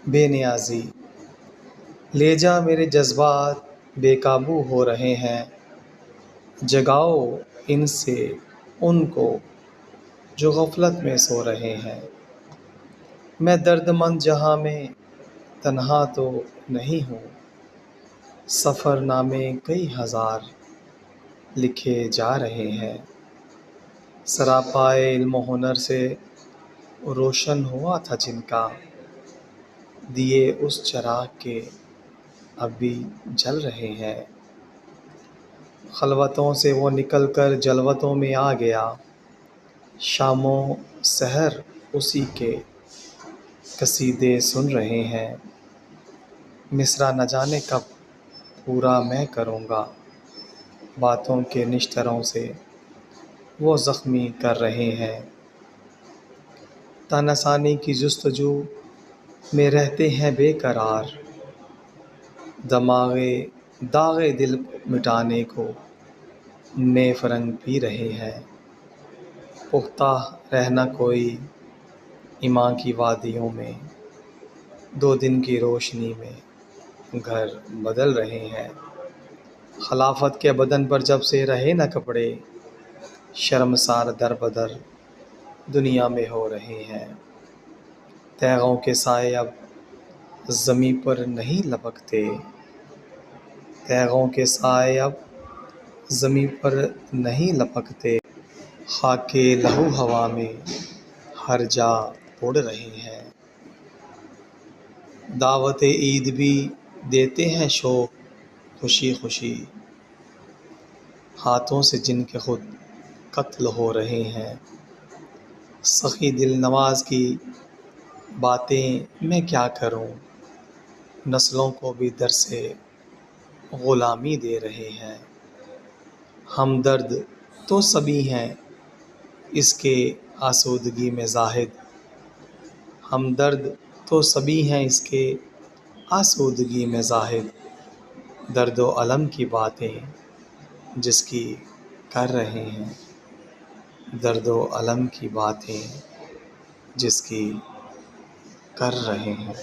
بے نیازی، لے جا میرے جذبات بے قابو ہو رہے ہیں، جگاؤ ان سے ان کو جو غفلت میں سو رہے ہیں۔ میں درد مند جہاں میں تنہا تو نہیں ہوں، سفر نامے کئی ہزار لکھے جا رہے ہیں۔ سراپائے علم و ہنر سے روشن ہوا تھا جن کا، دیے اس چراغ کے اب بھی جل رہے ہیں۔ خلوتوں سے وہ نکل کر جلوتوں میں آ گیا، شام و سحر اسی کے قصیدے سن رہے ہیں۔ مصرع نہ جانے کب پورا میں کروں گا، باتوں کے نشتروں سے وہ زخمی کر رہے ہیں۔ تن آسانی کی جستجو میں رہتے ہیں بے قرار، داغ دل مٹانے کو نیف رنگ پی رہے ہیں۔ پختہ رہنا کوئی ایماں کی وادیوں میں، دو دن کی روشنی میں گھر بدل رہے ہیں۔ خلافت کے بدن پر جب سے رہے نہ کپڑے، شرمسار در بدر دنیا میں ہو رہے ہیں۔ تیغوں کے سائے اب زمیں پر نہیں لپکتے، تیغوں کے سائے اب زمیں پر نہیں لپکتے، خاک لہو ہوا میں ہر جا اڑ رہے ہیں۔ دعوت عید بھی دیتے ہیں شوق خوشی خوشی، ہاتھوں سے جن کے خود قتل ہو رہے ہیں۔ سخی دل نواز کی باتیں میں کیا کروں، نسلوں کو بھی در سے غلامی دے رہے ہیں۔ ہمدرد تو سبھی ہیں اس کے آسودگی میں زاہد، ہمدرد تو سبھی ہیں اس کے آسودگی میں زاہد، درد و الم کی باتیں جس کی کر رہے ہیں، درد و الم کی باتیں جس کی کر رہے ہیں۔